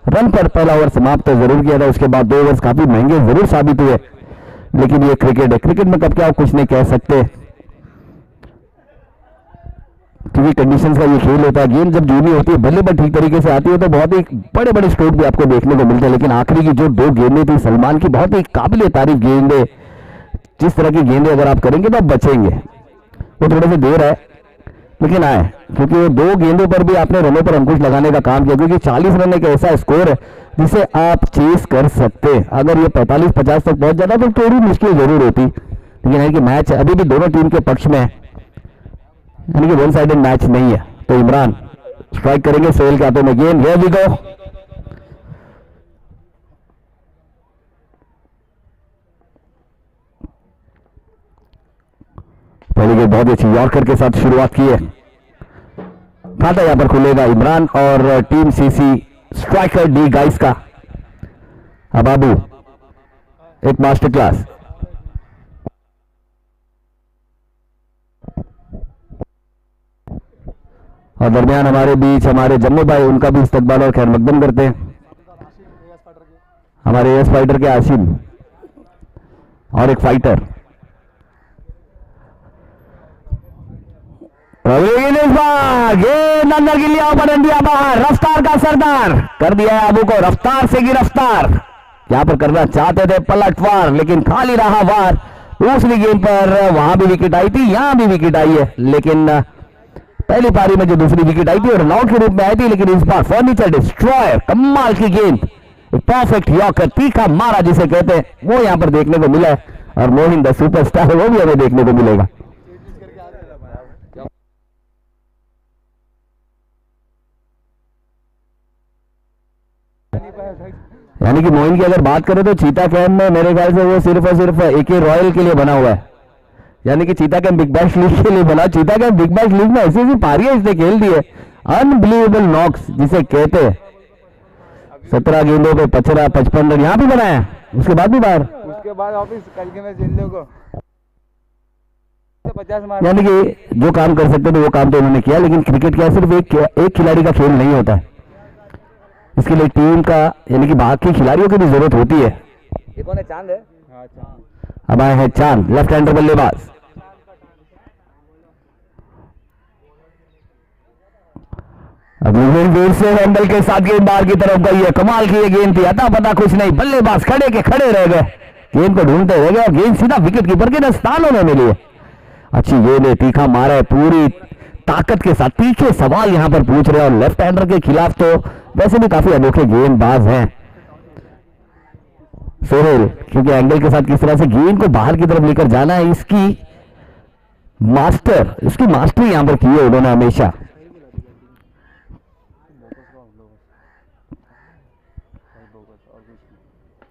रन पर पहला ओवर समाप्त जरूर किया था। उसके बाद 2 ओवर्स काफी महंगे जरूर साबित हुए, लेकिन ये क्रिकेट है, क्रिकेट में कब क्या आप कुछ नहीं कह सकते, क्योंकि कंडीशंस का ये खेल होता है। गेंद जब जूनी होती है, बल्ले पर ठीक तरीके से आती है तो बहुत ही बड़े बड़े स्ट्रोक भी आपको देखने को मिलते हैं, लेकिन आखिरी की जो 2 गेंदें थी सलमान की, बहुत ही काबिल तारीफ गेंदें, जिस तरह की गेंदें अगर आप करेंगे तो आप बचेंगे। वो थोड़े से देर है लेकिन आए, क्योंकि वो 2 गेंदों पर भी आपने रनों पर अंकुश लगाने का काम किया, क्योंकि 40 रन एक ऐसा स्कोर है जिसे आप चेस कर सकते हैं। अगर ये 45-50 तक पहुंच जाता तो थोड़ी मुश्किल जरूर होती, लेकिन है कि मैच अभी भी दोनों टीम के पक्ष में है, यानी कि वन साइडेड मैच नहीं है। तो इमरान स्ट्राइक करेंगे, सोहेल के हाथों में गेंद, हियर वी गो। पहली गेंद बहुत अच्छी यॉर्कर के साथ शुरुआत की है, खाता यहां पर खुलेगा इमरान और team CC striker D guys का अबाबू, एक मास्टर क्लास। और दरमियान हमारे बीच हमारे जम्मू भाई, उनका भी इस्तकबाल और खैर मकदम करते हैं, हमारे एस फाइटर के आसिम और एक फाइटर। इस बार गेंद अंदर की लिया, बटन दिया बाहर, रफ्तार का सरदार कर दिया है अबू को, रफ्तार से गिरफ्तार। यहां पर करना चाहते थे पलटवार, लेकिन खाली रहा वार। दूसरी गेंद पर वहां भी विकेट आई थी, यहां भी विकेट आई है, लेकिन पहली पारी में जो दूसरी विकेट आई थी और रनआउट के रूप में आई थी, लेकिन इस बार फर्नीचर डिस्ट्रॉयर, कमाल की गेंद, एक परफेक्ट यॉर्कर, तीखा मारा जिसे कहते हैं, वो यहां पर देखने को मिला है। और मोहिन द सुपरस्टार, वो भी हमें देखने को मिलेगा। यानी कि मोहिन की अगर बात करें तो चीता कैंप में मेरे ख्याल से वो सिर्फ और सिर्फ AK रॉयल के लिए बना हुआ है, यानी कि चीता कैंप बिग बैश लीग के लिए बना। चीता कैंप बिग बैश लीग में ऐसी ऐसी पारियां इसने खेल दी है, अनबिलीवेबल नॉक्स जिसे कहते हैं। 17 गेंदों पे 55 रन यहां भी बनाया, उसके बाद भी बाहर, उसके बाद ऑफिस कल के मैच जिन लोगों को 50 मार, यानी कि जो काम कर सकते थे वो काम तो उन्होंने किया। लेकिन क्रिकेट क्या सिर्फ एक खिलाड़ी का खेल नहीं होता है, इसके लिए टीम का यानी कि बाकी खिलाड़ियों की भी जरूरत होती है। ये कौन है? चांद है। हाँ चांद। अब आए हैं चांद, लेफ्ट हैंडर बल्लेबाज। अब दूर से हैंडल के साथ गेंद बाहर की तरफ गई है, कमाल की ये गेंद थी, अता पता कुछ नहीं, बल्लेबाज खड़े के खड़े रह गए, गेंद को ढूंढते रह गए और गेंद सीधा विकेट कीपर के दस्तानों में मिली है। अच्छी गेंद है, तीखा मारा है, पूरी ताकत के साथ तीखे सवाल यहां पर पूछ रहे हैं, और लेफ्ट हैंडर के खिलाफ तो वैसे भी काफी अनोखे गेंदबाज हैं सोहेल, क्योंकि एंगल के साथ किस तरह से गेंद को बाहर की तरफ लेकर जाना है, इसकी मास्टरी यहां पर की है उन्होंने हमेशा।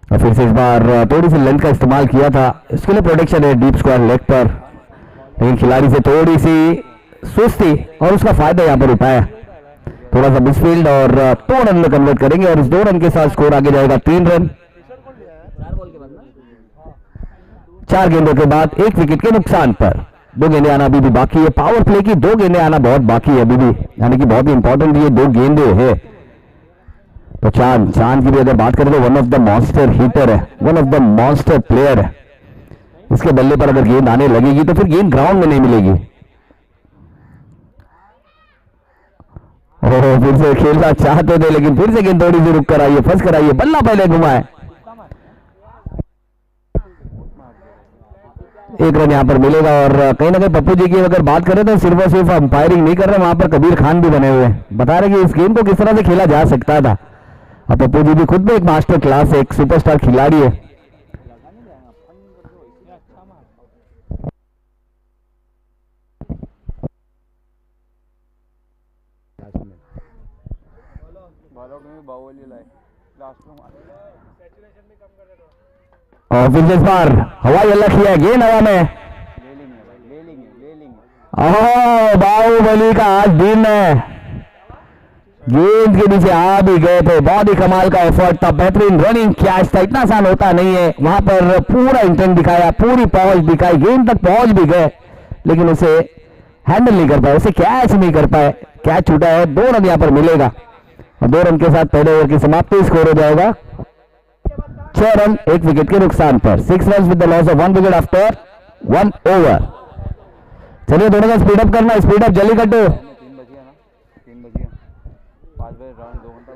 और फिर से इस बार थोड़ी सी लेंथ का इस्तेमाल किया था, इसके लिए प्रोटेक्शन है डीप स्क्वायर लेग पर, लेकिन खिलाड़ी से थोड़ी सी सुस्ती और उसका फायदा यहां पर उठाया, थोड़ा सा मिसफील्ड और 2 रन में कन्वर्ट करेंगे और इस 2 रन के साथ स्कोर आगे जाएगा 3 रन। 4 गेंदों के बाद 1 विकेट के नुकसान पर। 2 गेंदें आना अभी भी बाकी है, पावर प्ले की 2 गेंदें आना बहुत बाकी है अभी भी, यानी कि बहुत ही इंपॉर्टेंट ये 2 गेंदें है। तो चांद की भी अगर बात करें तो one of the monster hitter है, one of the monster player है। इसके बल्ले पर अगर गेंद आने लगेगी तो फिर गेंद ग्राउंड में नहीं मिलेगी। ओह, फिर से खेलना चाहते थे लेकिन फिर से गेंद थोड़ी सी रुक कर आई है, फंस कर आई है, बल्ला पहले घुमा है। 1 रन यहां पर मिलेगा। और कहीं ना कहीं पप्पू जी की अगर बात करें तो सिर्फ और सिर्फ अंपायरिंग नहीं कर रहे, वहां पर कबीर खान भी बने हुए हैं, बता रहे कि इस गेम को किस तरह से खेला जा सकता था। और पप्पू जी भी खुद में एक मास्टर क्लास है, एक सुपरस्टार खिलाड़ी है। और फिर इस बार हवाई अल्लाह किया, गेंद हवा में। ओह, बाहुबली का आज दिन है, गेंद के नीचे आ भी गए थे। बहुत ही कमाल का एफर्ट था, बेहतरीन रनिंग कैच था, इतना आसान होता नहीं है। वहां पर पूरा इंटेंट दिखाया, पूरी पहुंच दिखाई, गेंद तक पहुंच भी गए लेकिन उसे हैंडल नहीं कर पाए, उसे कैच नहीं कर पाए, कैच छूटा है। 2 रन यहां पर मिलेगा और 2 रन के साथ पहले ओवर की समाप्ति, स्कोर हो जाएगा 6 रन 1 विकेट के नुकसान पर। 6 run with the loss of 1 wicket after 1 over. चलिए दोनों का स्पीड अप करना, स्पीड अप जल्दी कटो। 3 बजे है ना, 3 बजे 5 बजे राउंड 2 घंटा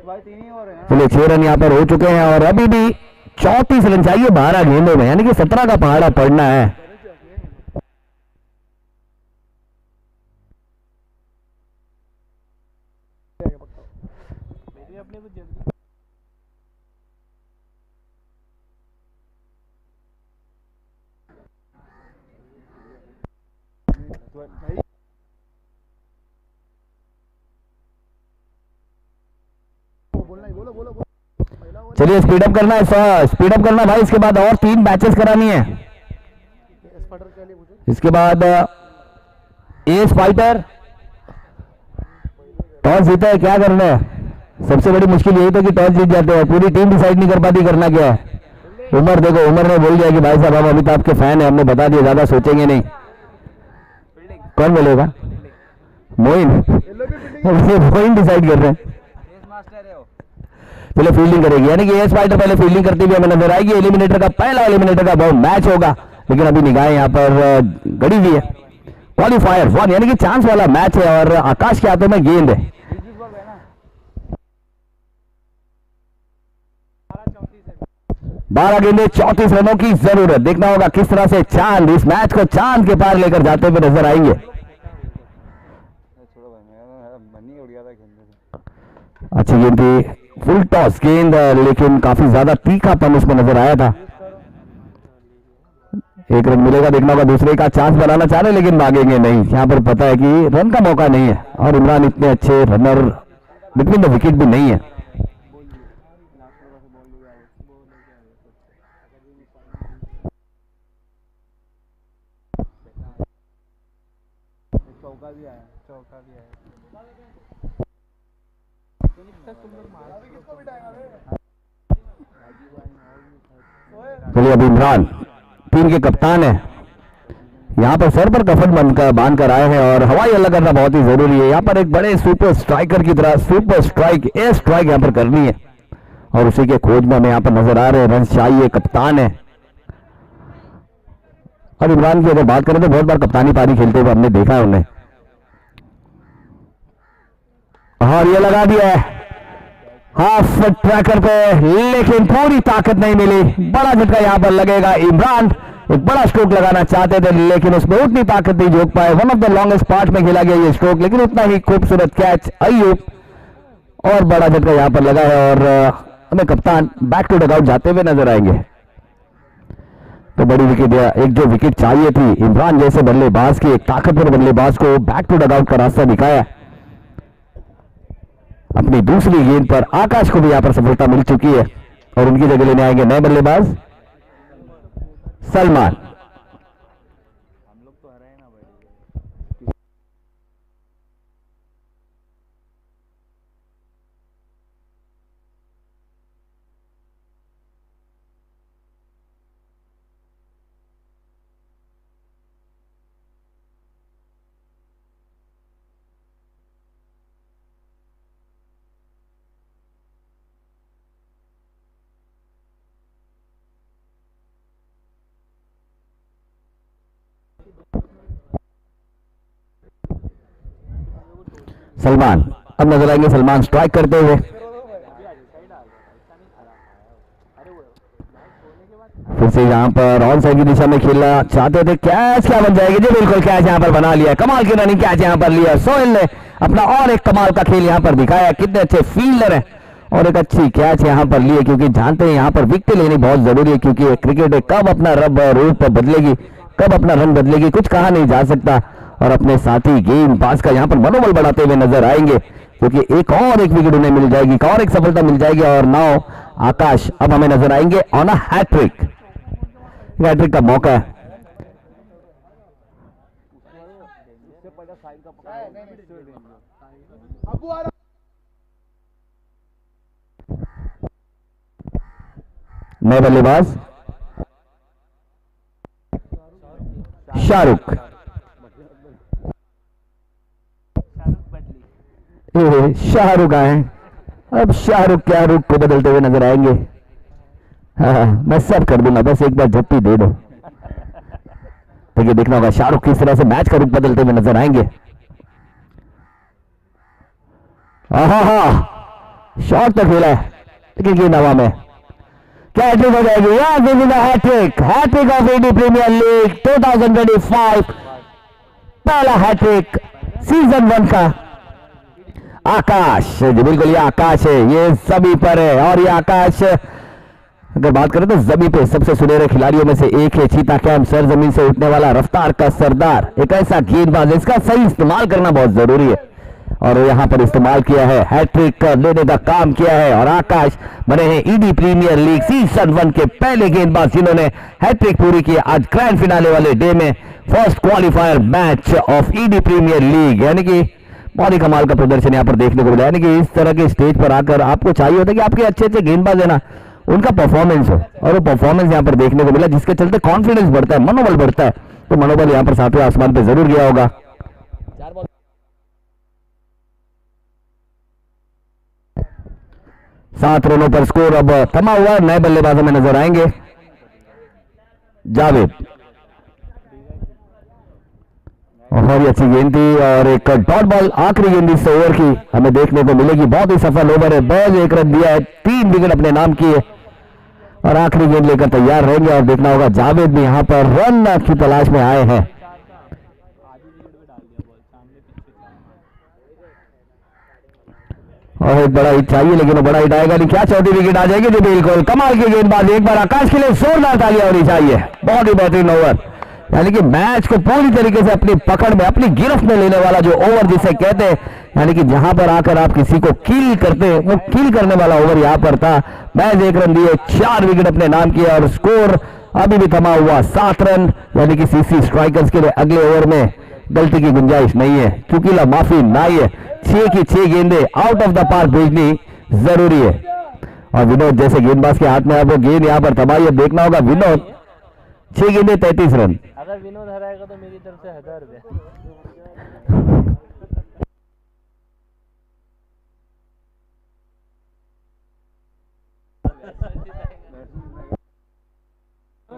भाई 3 ही हो रहे हैं। चलिए 6 रन यहां पर हो चुके हैं और अभी भी 34 रन चाहिए 12 गेंदों में, यानी कि 17 का पहाड़ा पड़ना है। चलिए स्पीड अप करना है, स्पीड अप करना भाई। इसके बाद और 3 मैचेस करानी है। इसके बाद एस फाइटर टॉस जीता है, क्या करना है? सबसे बड़ी मुश्किल यही तो कि टॉस जीत जाते हैं, पूरी टीम डिसाइड नहीं कर पाती करना क्या है। उमर देखो, उमर ने बोल दिया कि भाई साहब हम अमिताभ के फैन है, हमने बता दिया, ज्यादा सोचेंगे नहीं। कौन बोलेगा? मोइन। मोइन डिसाइड कर रहे हैं। पहले फील्डिंग करेगी, यानी कि एस फाइटर पहले फील्डिंग करती हुई हमें नजर आएगी। एलिमिनेटर का पहला एलिमिनेटर का बहुत मैच होगा, लेकिन अभी निगाहें यहां पर गड़ी हुई है। क्वालिफायर 1 यानी कि चांस वाला मैच है और आकाश के हाथों में गेंद है। 12 गेंदें 34 रनों की जरूरत। देखना होगा किस तरह से चांद इस मैच को चांद के पार लेकर जाते हुए नजर आएंगे। अच्छी गेंद थी, फुल टॉस गेंद, लेकिन काफी ज्यादा तीखापन उसमें नजर आया था। 1 रन मिलेगा, देखना होगा। दूसरे का चांस बनाना चाह रहे लेकिन भागेंगे नहीं, यहां पर पता है कि रन का मौका नहीं है और इमरान इतने अच्छे रनर बिटवीन द विकेट भी नहीं है। चलिए अब इमरान टीम के कप्तान है, यहां पर सर पर कफन बांध कर आए हैं और हवाई अल्लाह करना बहुत ही जरूरी है। यहां पर एक बड़े सुपर स्ट्राइकर की तरह सुपर स्ट्राइक, एयर स्ट्राइक यहां पर करनी है और उसी के खोज में हमें यहां पर नजर आ रहे हैं। रन चाहिए, कप्तान है। और इमरान की अगर बात करें तो बहुत बार कप्तानी पारी खेलते हुए हमने देखा है उन्हें। और ये लगा दिया है हाफ ट्रैकर पे, लेकिन पूरी ताकत नहीं मिली। बड़ा झटका यहां पर लगेगा। इमरान एक बड़ा स्ट्रोक लगाना चाहते थे लेकिन उसमें उतनी ताकत नहीं झोंक पाए। One of the longest part में खेला गया ये स्ट्रोक, लेकिन उतना ही खूबसूरत कैच अय्यूब, और बड़ा झटका यहां पर लगा है और हमें कप्तान बैक टू डगआउट जाते हुए नजर आएंगे। तो बड़ी विकेट, एक जो विकेट चाहिए थी इमरान जैसे बल्लेबाज की, एक ताकतवर बल्लेबाज को बैक टू डगआउट का रास्ता दिखाया। अपनी दूसरी गेंद पर आकाश को भी यहां पर सफलता मिल चुकी है और उनकी जगह लेने आएंगे नए बल्लेबाज सलमान। सलमान, अब नजर आएंगे सलमान स्ट्राइक करते हुए। फिर से यहाँ पर ऑन साइड की दिशा में खेलना चाहते थे, कैच क्या बन जाएगी जी, बिल्कुल कैच यहाँ पर बना लिया, कमाल की रनिंग कैच यहाँ पर लिया सोहेल ने, अपना और एक कमाल का खेल यहाँ पर दिखाया, कितने अच्छे फील्डर हैं और एक अच्छी कैच यहाँ पर लिए, क्योंकि जानते हैं यहाँ पर विकेट लेनी बहुत जरूरी है, क्योंकि क्रिकेट कब अपना रूप बदलेगी, कब अपना रंग बदलेगी, कुछ कहा नहीं जा सकता। और अपने साथी गेंदबाज का यहाँ पर मनोबल बढ़ाते हुए नजर आएंगे, क्योंकि एक विकेट उन्हें मिल जाएगी, एक और एक सफलता मिल जाएगी। और नाउ आकाश अब हमें नजर आएंगे ऑन अ हैट्रिक, हैट्रिक का मौका है। नए बल्लेबाज शाहरुख, शाहरुख आए, अब शाहरुख क्या रुख को बदलते हुए नजर आएंगे। हाँ, मैं सब कर दूंगा, बस एक बार झप्पी दे दो। तो ये देखना होगा शाहरुख किस तरह से मैच का रुख बदलते हुए नजर आएंगे। शॉट तो खेला है, लेकिन गेंद हवा में, क्या हैट्रिक हो जाएगी? या this is hattrick, hattrick of ED Premier League 2025, पहला हैट्रिक सीजन 1 का। आकाश जी, बिल्कुल ये आकाश है, ये सभी पर है। और ये आकाश अगर बात करें तो जमी पे सबसे सुनहरे खिलाड़ियों में से एक है। चीता कैंप सरजमीन से उठने वाला रफ्तार का सरदार, एक ऐसा गेंदबाज, इसका सही इस्तेमाल करना बहुत जरूरी है और यहाँ पर इस्तेमाल किया है, हैट्रिक लेने का काम किया है। और आकाश बने हैं ईडी प्रीमियर लीग सीजन 1 के पहले गेंदबाज जिन्होंने हैट्रिक पूरी की आज ग्रैंड फिनाले वाले डे में, first qualifier match of ED Premier League. यानी कि बहुत ही कमाल का प्रदर्शन यहाँ पर देखने को मिला। यानी कि इस तरह के स्टेज पर आकर आपको चाहिए होता है कि आपके अच्छे अच्छे गेंदबाज है ना, उनका परफॉर्मेंस हो, और वो परफॉर्मेंस यहाँ पर देखने को मिला, जिसके चलते कॉन्फिडेंस बढ़ता है, मनोबल बढ़ता है। तो मनोबल यहाँ पर सातवें आसमान पे जरूर गया होगा। 7 रनों पर स्कोर अब थमा हुआ। नए बल्लेबाजों में नजर आएंगे जावेद, और अच्छी गेंद थी और एक डॉट बॉल आखिरी गेंद इस ओवर की हमें देखने को मिलेगी। बहुत ही सफल ओवर है, बॉल 1 रन दिया है, 3 विकेट अपने नाम किए और आखिरी गेंद लेकर तैयार रहेंगे। और देखना होगा जावेद भी यहाँ पर रन की तलाश में आए हैं। और एक बड़ा हिट चाहिए, लेकिन वो बड़ा हिट आएगा नहीं, क्या चौथी विकेट आ जाएगी? जी बिल्कुल, कमाल की गेंदबाज, एक बार आकाश के लिए जोरदार तालियां होनी चाहिए। बहुत ही बेहतरीन ओवर, यानी कि मैच को पूरी तरीके से अपनी पकड़ में, अपनी गिरफ्त में लेने वाला जो ओवर जिसे कहते हैं, यानी कि जहां पर आकर आप किसी को किल करते हैं, वो किल करने वाला ओवर यहां पर था। मैच 1 रन दिए, 4 विकेट अपने नाम किए और स्कोर अभी भी थमा हुआ 7 रन। यानी कि सीसी स्ट्राइकर्स के लिए अगले ओवर में गलती की गुंजाइश नहीं है, क्योंकि माफी नहीं है, 6 की 6 गेंदें आउट ऑफ द पार्क भेजनी जरूरी है। और विनोद जैसे गेंदबाज के हाथ में अब वो गेंद यहाँ पर थमाई है। देखना होगा विनोद, 6 गेंदें 33 रन। अगर विनोद हराएगा तो मेरी तरफ से 1000 रुपया।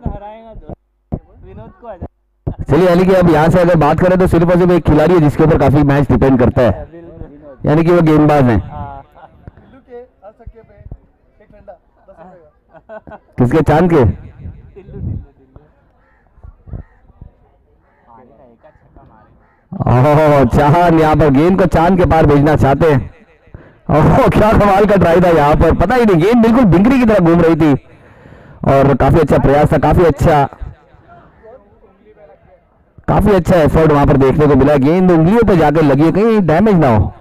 हराएगा तो विनोद को आ जाए। चलिए, यानी कि अब यहाँ से अगर बात करें तो सिर्फ और सिर्फ एक खिलाड़ी है जिसके ऊपर काफी मैच डिपेंड करता है, यानी कि वो गेंदबाज हैं। किसके? चांद के। ओह, चांद यहाँ पर गेंद को चांद के पार भेजना चाहते हैं। ओह, क्या कमाल का ट्राई था यहाँ पर, पता ही नहीं, गेंद बिल्कुल बिंगरी की तरह घूम रही थी और काफी अच्छा प्रयास था, काफी अच्छा एफर्ट वहां पर देखने को मिला। गेंद उंगलियों पर जाकर लगी है, कहीं डैमेज ना हो।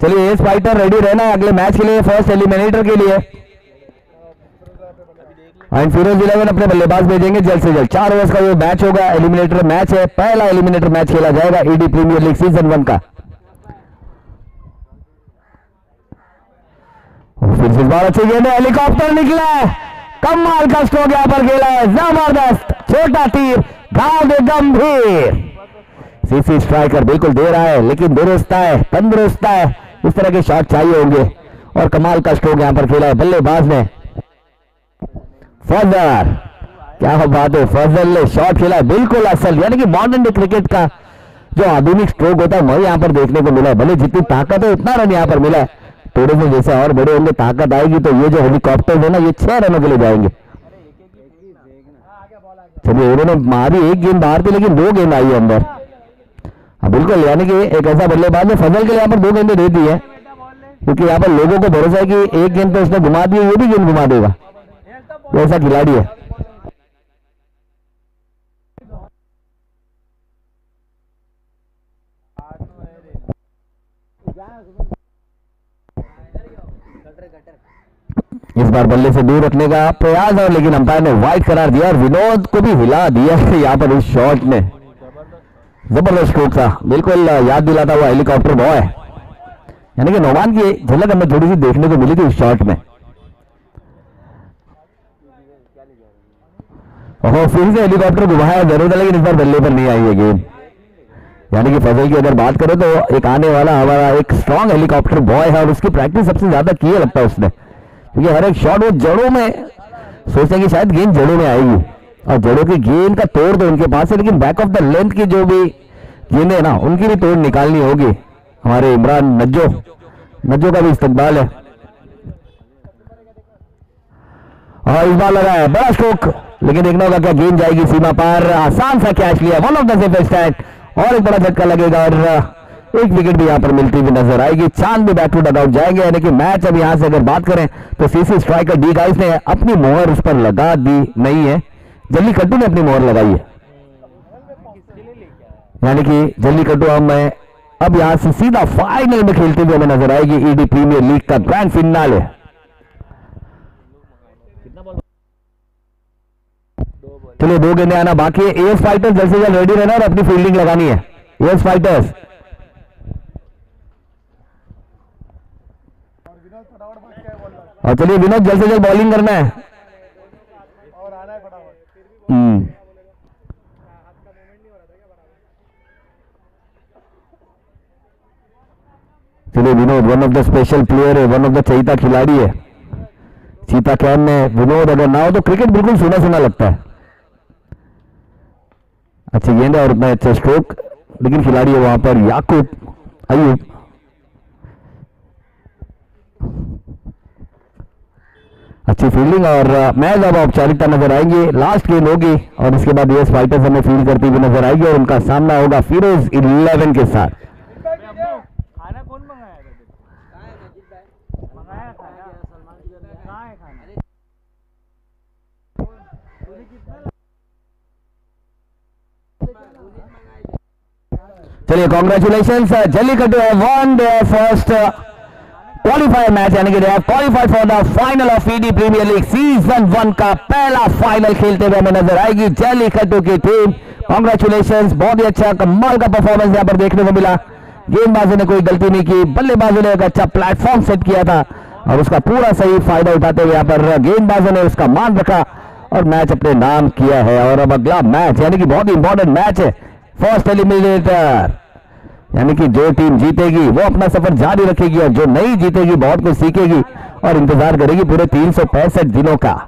चलिए, एस फाइटर रेडी रहना है अगले मैच के लिए, फर्स्ट एलिमिनेटर के लिए। एंड फिरोज 11 अपने बल्लेबाज भेजेंगे जल्द से जल्द। 4 ओवर्स का ये मैच होगा, एलिमिनेटर मैच है, पहला एलिमिनेटर मैच खेला जाएगा ईडी प्रीमियर लीग सीजन 1 का। फिर से इस बार अच्छी गेंद है, हेलीकॉप्टर निकला है, कमाल का स्ट्रोक यहाँ पर खेला है, जबरदस्त छोटा तीर, घाव दे गंभीर। सीसी स्ट्राइकर बिल्कुल दे रहा है, लेकिन दुरुस्त है, तंदुरुस्त है, इस तरह के शॉट चाहिए होंगे। और कमाल का स्ट्रोक यहाँ पर खेला है बल्लेबाज ने, फजल, क्या बात है, फजल ने शॉट खेला है बिल्कुल असल, यानी कि मॉडर्न डे क्रिकेट का जो आधुनिक स्ट्रोक होता है वही यहाँ पर देखने को मिला है। भले जितनी ताकत है उतना रन यहाँ पर मिला है, थोड़े से जैसे और बड़े होंगे ताकत आएगी तो ये जो हेलीकॉप्टर है ना ये 6 रनों के लिए जाएंगे। चलिए उन्होंने मारी एक गेंद बाहर थी लेकिन 2 गेंद आई है अंदर। हाँ बिल्कुल, यानी कि एक ऐसा बल्लेबाज ने फजल के लिए यहाँ पर 2 गेंदें दे दी है, क्योंकि यहाँ पर लोगों को भरोसा है कि एक गेंद तो उसने घुमा दी है, ये भी गेंद घुमा देगा, तो ऐसा खिलाड़ी है। इस बार बल्ले से दूर रखने का प्रयास है, लेकिन अंपायर ने वाइड करार दिया और विनोद को भी हिला दिया यहाँ पर इस शॉट ने। जबरदस्त स्ट्रोक था, बिल्कुल याद दिलाता हुआ हेलीकॉप्टर बॉय, यानी कि नौमान की झलक हमें थोड़ी सी देखने को मिली थी इस शॉट में। और फिर से हेलीकॉप्टर घुमाया जरूर था, लेकिन इस बार बल्ले पर नहीं आई है गेंद। यानी कि फजल की अगर बात करें तो एक आने वाला हमारा एक स्ट्रॉन्ग हेलीकॉप्टर बॉय है और उसकी प्रैक्टिस सबसे ज्यादा की है लगता है उसने, क्योंकि हर एक शॉट वो जड़ों में सोचते हैं कि शायद गेंद जड़ों में आएगी, और जड़ों की गेंद का तोड़ तो उनके पास है, लेकिन बैक ऑफ द लेंथ की जो भी गेंद है ना उनकी भी तोड़ निकालनी होगी। हमारे इमरान नज्जो का भी इस्तेमाल है, और इस बार लगा है बड़ा स्ट्रोक, लेकिन देखना होगा क्या गेंद जाएगी सीमा पार। आसान सा कैच लिया, one of the safest stat, और एक बड़ा झटका लगेगा और एक विकेट भी यहां पर मिलती हुई नजर आएगी। चांद भी बैक टू डगआउट जाएंगे, यानी कि मैच अब यहां से अगर बात करें तो सीसी स्ट्राइकर डी गाइस ने अपनी मोहर उस पर लगा दी नहीं है, जल्लीकट्टू ने अपनी मोहर लगाई है, यानी कि जल्लीकट्टू हमें अब यहां से सीधा फाइनल में खेलते हुए हमें नजर आएगी ईडी प्रीमियर लीग का ग्रैंड फिनाले। चलिए 2 गेंदें आना बाकी है। एएस फाइटर्स जल्द से जल्द रेडी रहना और अपनी फील्डिंग लगानी है। एएस फाइटर्स और चलिए विनोद जल्द से जल्द बॉलिंग करना है। चलिए Vinod one of the special player है, वन ऑफ द चहीता खिलाड़ी है। चीता कैन में विनोद अगर ना हो तो क्रिकेट बिल्कुल सुना सुना लगता है। अच्छी गेंद है और उतना अच्छा स्ट्रोक, लेकिन खिलाड़ी है वहां पर याकूब अयूब। अच्छी फील्डिंग और मैच अब औपचारिकता नजर आएंगी, लास्ट गेंद होगी और इसके बाद एएस फाइटर्स हमें फील्ड करती हुई नजर आएगी और उनका सामना होगा फिरोज 11 के साथ। खाना कौन मंगाया था? मंगाया खाना कहाँ है खाना? चलिए कॉन्ग्रेचुलेशंस, जल्लीकट्टू है won their first qualifier match, यानी कि they have qualified for the final of ED Premier League season 1 का पहला फाइनल खेलते हुए हमें नजर आएगी जल्लीकट्टू की टीम। कॉन्ग्रेचुलेशंस, बहुत ही अच्छा कमाल का परफॉर्मेंस यहां पर देखने को मिला। गेंदबाजों ने कोई गलती नहीं की, बल्लेबाजों ने एक अच्छा प्लेटफॉर्म सेट किया था और उसका पूरा सही फायदा उठाते हुए यहाँ पर गेंदबाजों ने उसका मान रखा और मैच अपने नाम किया है। और अब अगला मैच यानी कि बहुत ही इंपॉर्टेंट मैच है, फर्स्ट एलिमिनेटर, यानी कि जो टीम जीतेगी वो अपना सफर जारी रखेगी और जो नहीं जीतेगी बहुत कुछ सीखेगी और इंतजार करेगी पूरे 365 दिनों का।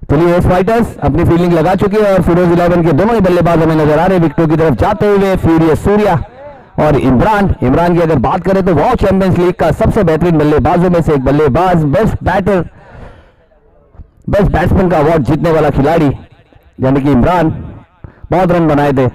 चलिए एस फाइटर्स अपनी फील्डिंग लगा चुकी है और फिरोज 11 के दोनों ही बल्लेबाज हमें नजर आ रहे हैं विकेटों की तरफ जाते हुए, फ्यूरियस सूर्या और इमरान की अगर बात करें तो वो चैंपियंस लीग का सबसे बेहतरीन बल्लेबाजों में से एक बल्लेबाज, बेस्ट बैट्समैन का अवार्ड जीतने वाला खिलाड़ी, यानी कि इमरान बहुत रन बनाए थे।